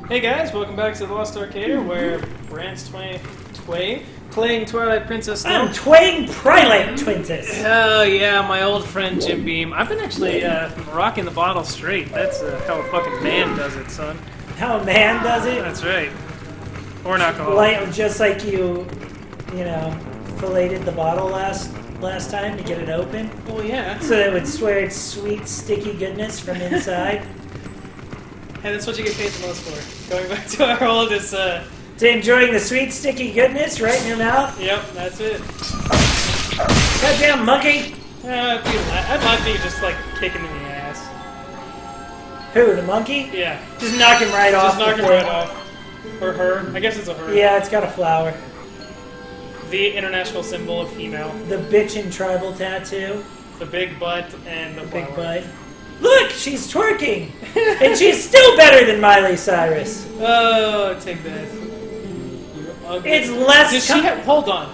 Hey guys, welcome back to the Lost Arcader, where Rants playing Twilight Princess still. I'm Twang Twilight Princess. Oh yeah, my old friend Jim Beam. I've been actually rocking the bottle straight. That's how a fucking man does it, son. How a man does it? That's right. Or an alcoholic. Like, just like you filleted the bottle last time to get it open. Oh yeah. So that it would swear its sweet, sticky goodness from inside. And that's what you get paid the most for. Going back to our oldest, To enjoying the sweet, sticky goodness right in your mouth? Yep, that's it. Goddamn monkey! I'd like to just like kick him in the ass. Who, the monkey? Yeah. Just knock him right off. Just knock him right off. Or her. I guess it's a her. Yeah, it's got a flower. The international symbol of female. The bitchin' tribal tattoo. The big butt and the Big flower. butt. Look, she's twerking! And she's still better than Miley Cyrus. Oh, take that. You ugly. It's less... Does she have... Hold on.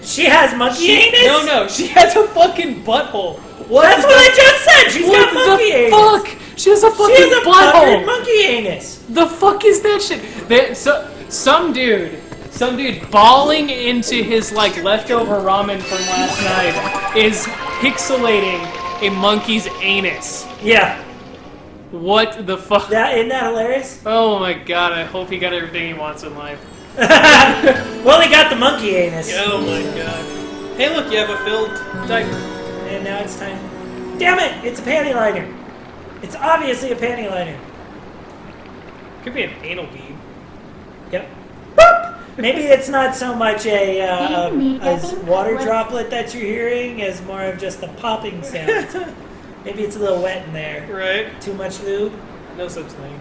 She has monkey anus? No, she has a fucking butthole. That's what I just said! She's got monkey anus! What the fuck? She has a fucking She has a butthole! puckered monkey anus! The fuck is that shit? Some dude bawling into his like leftover ramen from last night is pixelating a monkey's anus. Yeah. What the fuck? Isn't that hilarious? Oh my god, I hope he got everything he wants in life. Well, he got the monkey anus. Oh my god. Hey look, you have a filled diaper. And now it's time. Damn it! It's a panty liner. It's obviously a panty liner. Could be an anal bead. Yep. Boop! Maybe it's not so much a water droplet that you're hearing as more of just a popping sound. Maybe it's a little wet in there. Right. Too much lube? No such thing.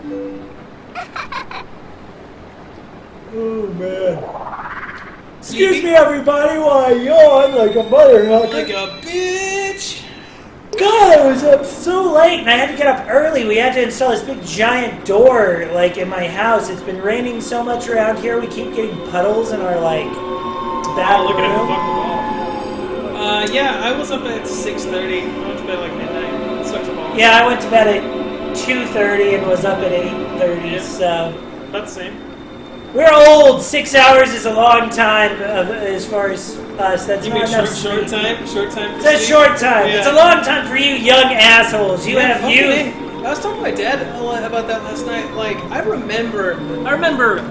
Oh, man. Excuse me, everybody, while I yawn like a mother hucker. Like a bitch! God, I was up so late, and I had to get up early. We had to install this big giant door, like, in my house. It's been raining so much around here, we keep getting puddles in our, like, back Looking at the room. fucking wall. Yeah, I was up at 6:30. I went to bed like midnight. Such balls. Yeah, I went to bed at 2:30 and was up at 8:30, Yeah. so... About the same. We're old. 6 hours is a long time as far as us. That's You not mean enough short sleep. time? It's a short time. Yeah. It's a long time for you young assholes. You Man, have fuck youth. me. I was talking to my dad a lot about that last night. Like, I remember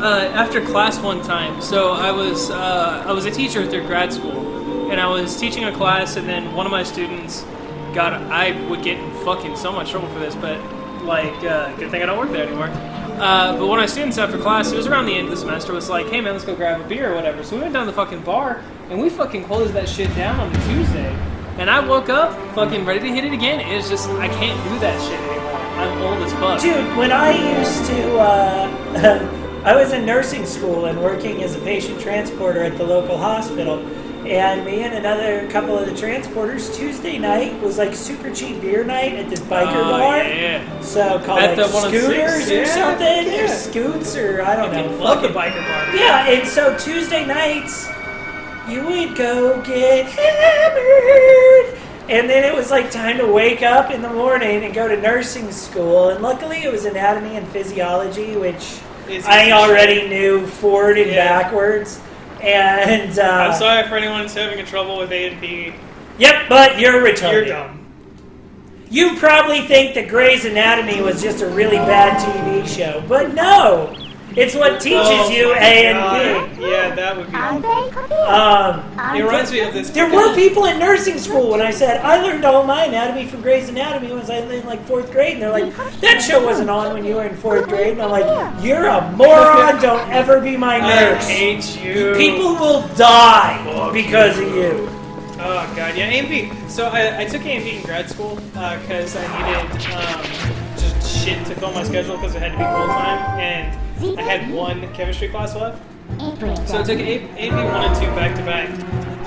after class one time. So I was a teacher through grad school, and I was teaching a class, and then one of my students I would get in fucking so much trouble for this, but like, good thing I don't work there anymore. But one of my students after class, it was around the end of the semester, was like, hey man, let's go grab a beer or whatever. So we went down to the fucking bar, and we fucking closed that shit down on a Tuesday. And I woke up fucking ready to hit it again. It's just, I can't do that shit anymore. I'm old as fuck. Dude, when I used to, I was in nursing school and working as a patient transporter at the local hospital. And me and another couple of the transporters, Tuesday night was like super cheap beer night at this biker bar. Yeah. So called At like the 106, Scooters or yeah, something, yeah. or Scoots, or I don't know. Love the biker bar. Yeah, and so Tuesday nights, you would go get hammered. And then it was like time to wake up in the morning and go to nursing school. And luckily it was anatomy and physiology, which I already knew forward and backwards. And I'm sorry for anyone who's having trouble with A&P. Yep, but you're retarded. You're dumb. You probably think that Grey's Anatomy was just a really bad TV show, but no! It's what teaches you A&P. Yeah, that would be. It reminds me of this. There were people in nursing school when I said, I learned all my anatomy from Grey's Anatomy when I was in like 4th grade, and they're like, that show wasn't on when you were in 4th grade, and I'm like, you're a moron, don't ever be my nurse. I hate you. People will die because of you. Oh god, yeah, A&P. So I took A&P in grad school because I needed just shit to fill my schedule because it had to be full time, and I had one chemistry class left. So I took A&P 1 and 2 back to back.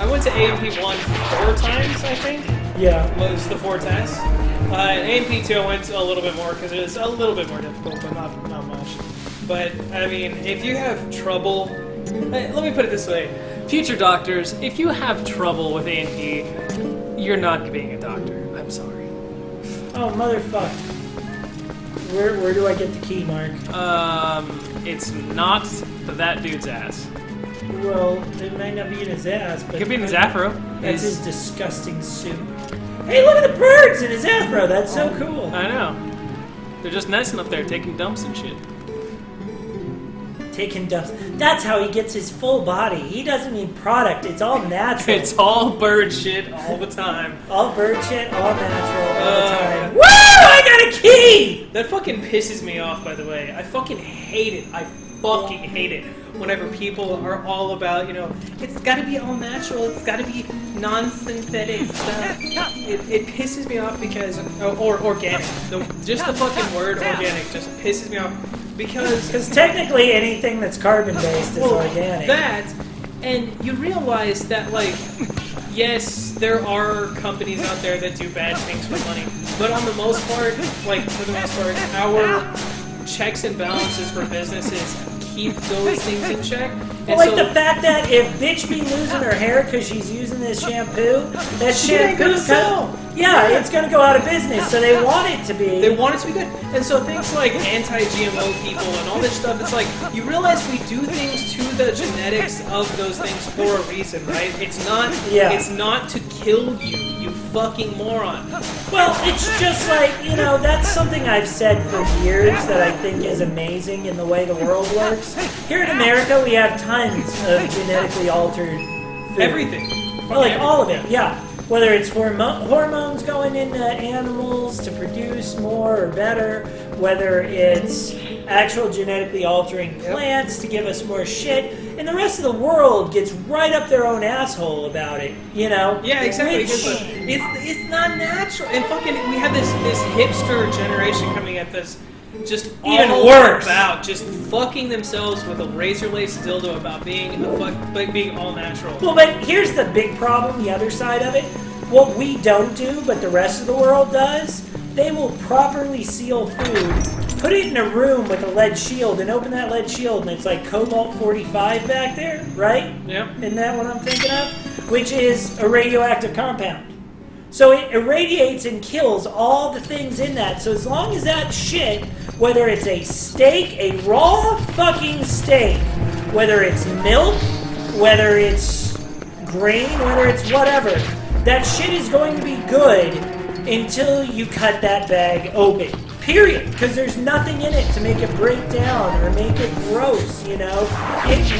I went to A&P 1 4 times, I think. Yeah. Was the 4 tests. A&P 2 I went a little bit more because it was a little bit more difficult, but not much. But I mean, if you have trouble, let me put it this way: future doctors, if you have trouble with A&P, you're not being a doctor. I'm sorry. Oh, motherfucker. Where do I get the key, Mark? It's not that dude's ass. Well, it might not be in his ass, but... It could be in his afro. That's his disgusting soup. Hey, look at the birds in his afro! That's so cool. I know. They're just nesting up there, taking dumps and shit. Taking dumps. That's how he gets his full body. He doesn't need product. It's all natural. It's all bird shit all the time. All bird shit, all natural, all the time. Woo! I got a key! That fucking pisses me off, by the way. I fucking hate it. I fucking hate it. Whenever people are all about, it's gotta be all natural, it's gotta be non-synthetic stuff. It pisses me off because, or organic. Just the fucking word organic just pisses me off because technically anything that's carbon-based is organic. That, and you realize that, like, yes, there are companies out there that do bad things for money, but on the most part, our checks and balances for businesses keep those things in check. Well, like the fact that if bitch be losing her hair because she's using this shampoo, that shampoo it's gonna go out of business. So they want it to be. They want it to be good. And so things like anti-GMO people and all this stuff, it's like you realize we do things to the genetics of those things for a reason, right? It's not. It's not to kill you, you fucking moron. Well, it's just like that's something I've said for years that I think is amazing in the way the world works. Here in America, we have tons of genetically altered food. Everything. Well, like all of it, yeah. Whether it's hormones going into animals to produce more or better, whether it's actual genetically altering plants to give us more shit, and the rest of the world gets right up their own asshole about it, Yeah, exactly. It's not natural. And fucking, we have this hipster generation coming at this just even all worse about just fucking themselves with a razor-laced dildo about being all natural. Well, but here's the big problem, the other side of it. What we don't do, but the rest of the world does, they will properly seal food, put it in a room with a lead shield, and open that lead shield, and it's like cobalt-45 back there, right? Yeah. Isn't that what I'm thinking of? Which is a radioactive compound. So it irradiates and kills all the things in that. So as long as that shit, whether it's a steak, a raw fucking steak, whether it's milk, whether it's grain, whether it's whatever, that shit is going to be good until you cut that bag open. Period. Because there's nothing in it to make it break down or make it gross, It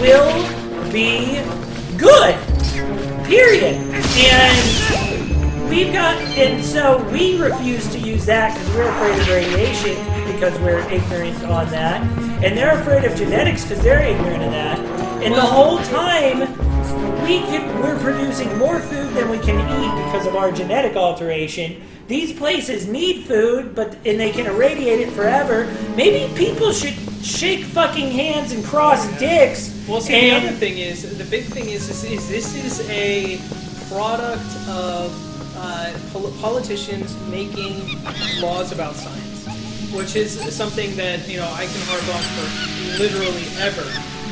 will be good. Period. And so we refuse to use that because we're afraid of radiation because we're ignorant on that. And they're afraid of genetics because they're ignorant of that. And the whole time, we're producing more food than we can eat because of our genetic alteration. These places need food, and they can irradiate it forever. Maybe people should shake fucking hands and cross dicks. Well, see, the other thing is, the big thing is this is a product of politicians making laws about science, which is something that I can harp on for literally ever.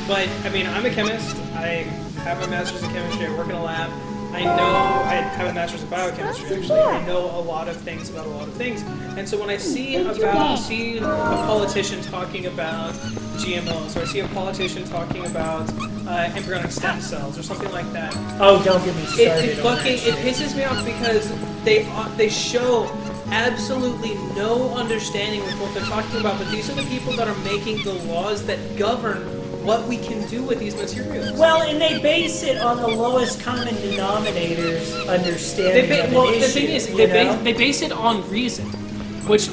But I mean, I'm a chemist. I have my master's in chemistry. I work in a lab. I have a master's in biochemistry. Actually, I know a lot of things about a lot of things. And so when I see a politician talking about GMOs, or I see a politician talking about embryonic stem cells, or something like that. Oh, don't get me started. It pisses me off because they show absolutely no understanding with what they're talking about. But these are the people that are making the laws that govern what we can do with these materials. Well, and they base it on the lowest common denominator's understanding of an issue, the thing is, they base it on reason, which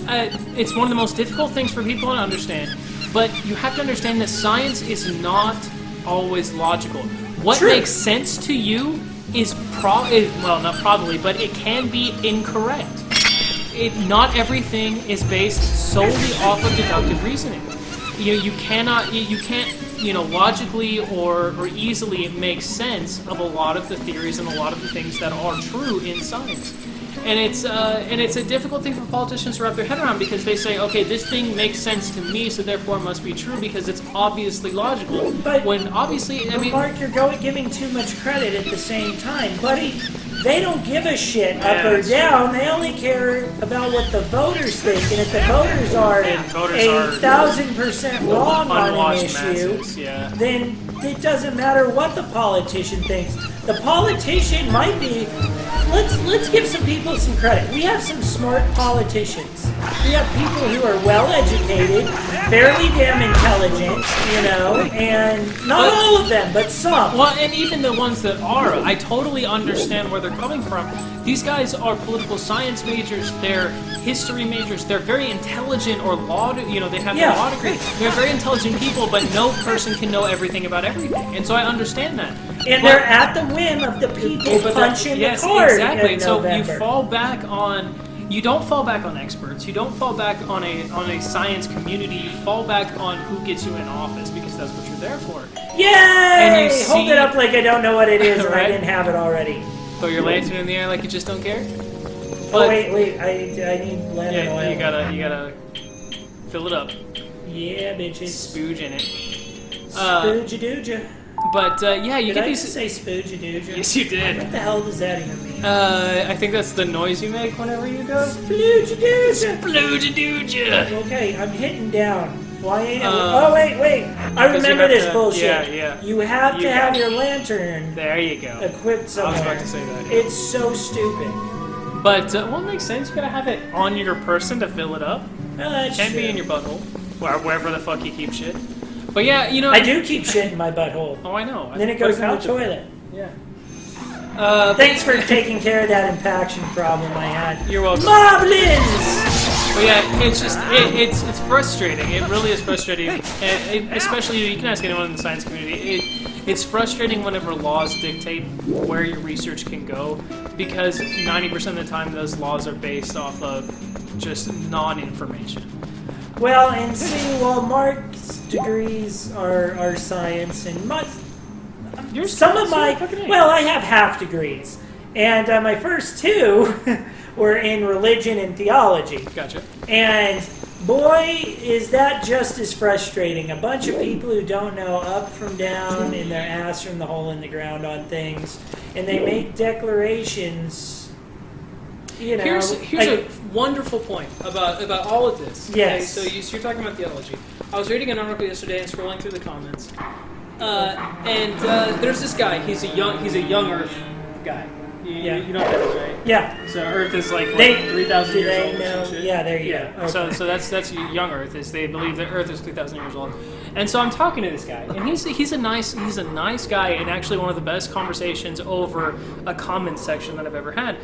it's one of the most difficult things for people to understand. But you have to understand that science is not always logical. What makes sense to you is not probably, but it can be incorrect. Not everything is based solely off of deductive reasoning. You can't logically or easily make sense of a lot of the theories and a lot of the things that are true in science. And it's a difficult thing for politicians to wrap their head around because they say, okay, this thing makes sense to me, so therefore it must be true because it's obviously logical. But when obviously, I mean, Mark, you're giving too much credit at the same time, buddy. They don't give a shit up or down. They only care about what the voters think. And if the voters are 1,000% wrong on an issue, then it doesn't matter what the politician thinks. The politician might be. Let's give some people some credit. We have some smart politicians. We have people who are well educated, fairly damn intelligent, and not all of them, but some. Well, and even the ones that are, I totally understand where they're coming from. These guys are political science majors, they're history majors, they're very intelligent or law, they have their law degree. They're very intelligent people, but no person can know everything about everything. And so I understand that. And they're at the whim of the people punching the card. Exactly. And so you fall back on. You don't fall back on experts. You don't fall back on a science community. You fall back on who gets you in office because that's what you're there for. Yay! And you hold it up like I don't know what it is, and I didn't have it already. Throw your lantern in the air like you just don't care. But, wait! I need lantern oil. You gotta fill it up. Yeah, bitches. Spooge in it. Spooge-a-dooja. But you get these. Did I just say spooge-a-dooja? Yes, you did. What the hell does that even mean? I think that's the noise you make whenever you go. Splooge-a-dooja. Splooge-a-dooja. Okay, I'm hitting down. Why ain't it? Oh wait! I remember this bullshit. Yeah. You have to have your lantern. There you go. Equipped somewhere. I was about to say that. It's so stupid. But it makes sense. You gotta have it on your person to fill it up. It can't be in your butthole, wherever the fuck you keep shit. But yeah, I do keep shit in my butthole. Oh, I know. And then it goes in the toilet. Yeah. Thanks for taking care of that impaction problem I had. You're welcome. Moblins! But yeah, it's just it's frustrating. It really is frustrating, and especially you can ask anyone in the science community. It's frustrating whenever laws dictate where your research can go, because 90% of the time those laws are based off of just non-information. Well, and see, Mark's degrees are science, and I have half degrees, and my first two were in religion and theology. Gotcha. And boy, is that just as frustrating. A bunch of people who don't know up from down and their ass from the hole in the ground on things, and they make declarations. Here's a wonderful point about all of this. Yes. Okay? So you're talking about theology. I was reading an article yesterday and scrolling through the comments, and there's this guy. He's a young Earth guy. You know what that is, right? Yeah. So Earth is like 3,000 years old. Know? Yeah, there you go. Okay. So that's young Earth. They believe that Earth is 3,000 years old. And so I'm talking to this guy, and he's a nice guy, and actually one of the best conversations over a comment section that I've ever had.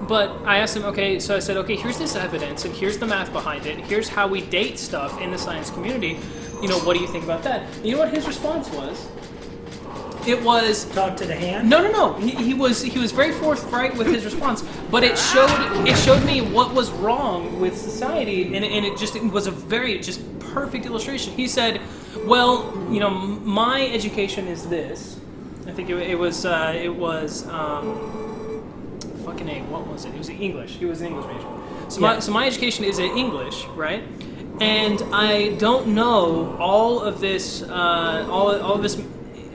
But I asked him, so I said, here's this evidence, and here's the math behind it, and here's how we date stuff in the science community. What do you think about that? And you know what his response was? It was talk to the hand. No. He was very forthright with his response, but it showed me what was wrong with society, and it was a very just perfect illustration. He said, "Well, my education is this." I think it was fucking A. What was it? It was English. He was an English major. So my education is in English, right? And I don't know all of this. All of this.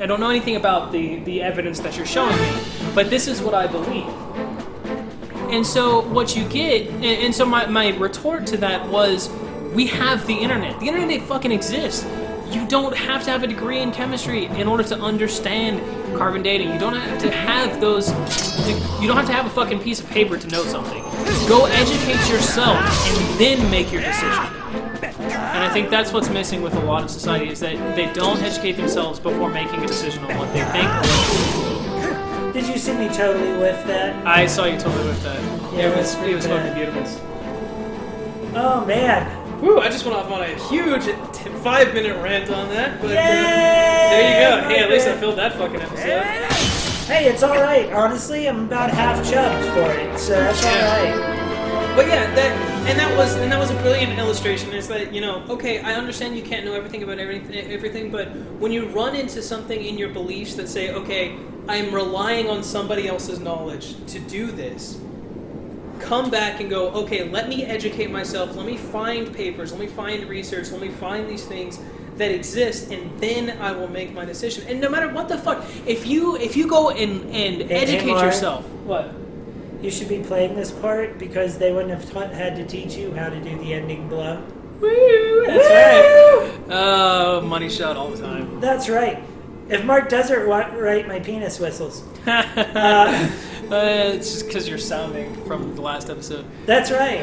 I don't know anything about the evidence that you're showing me, but this is what I believe. And so what you get, and so my retort to that was, we have the internet. The internet fucking exists. You don't have to have a degree in chemistry in order to understand carbon dating. You don't have to have those. You don't have to have a fucking piece of paper to know something. Go educate yourself and then make your decision. And I think that's what's missing with a lot of society, is that they don't educate themselves before making a decision on what they think. Did you see me totally with that? I saw you totally with that. Yeah, it was fucking beautiful. Oh man. Woo, I just went off on a huge 5-minute rant on that, but there you go. Hey, at least I filled that fucking episode. Hey, it's alright. Honestly, I'm about half chubbed for it, so that's alright. But yeah, that was a brilliant illustration. Is that, I understand you can't know everything about everything, but when you run into something in your beliefs that say, I'm relying on somebody else's knowledge to do this, come back and go, okay, let me educate myself, let me find papers, let me find research, let me find these things that exist, and then I will make my decision. And no matter what the fuck, if you go and educate Mark, yourself, what? You should be playing this part because they wouldn't have had to teach you how to do the ending blow. Woo! That's right. Oh, money shot all the time. That's right. If Mark doesn't write, my penis whistles. It's just because you're sounding from the last episode. That's right.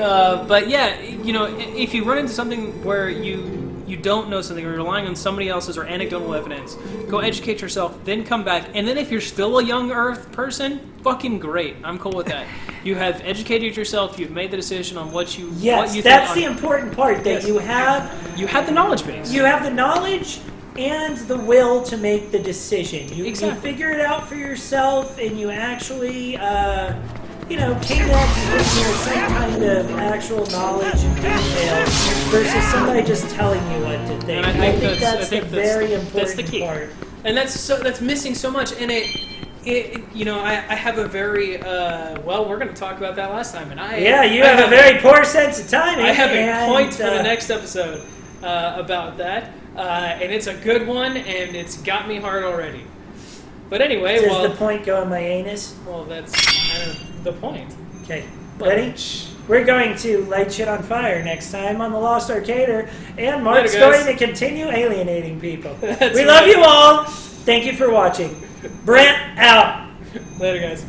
But yeah, you know, if you run into something where you don't know something or you're relying on somebody else's or anecdotal evidence, go educate yourself, then come back. And then if you're still a young Earth person, fucking great. I'm cool with that. You have educated yourself. You've made the decision on what you yes, what you that's think the important part. That yes. you have the knowledge base. You have the knowledge and the will to make the decision. You figure it out for yourself, and you actually, came to that conclusion with some kind of actual knowledge and detail versus somebody just telling you what to think. And I think that's the very important that's the key. part. And that's missing so much. And I have a very we're going to talk about that last time, and you have a very poor sense of timing. I have a point for the next episode about that. And it's a good one, and it's got me hard already. But anyway, does the point go in my anus? Well, that's kind of the point. Okay, ready? We're going to light shit on fire next time on The Lost Arcader, and Mark's going to continue alienating people. We love you all. Thank you for watching. Brent out. Later, guys.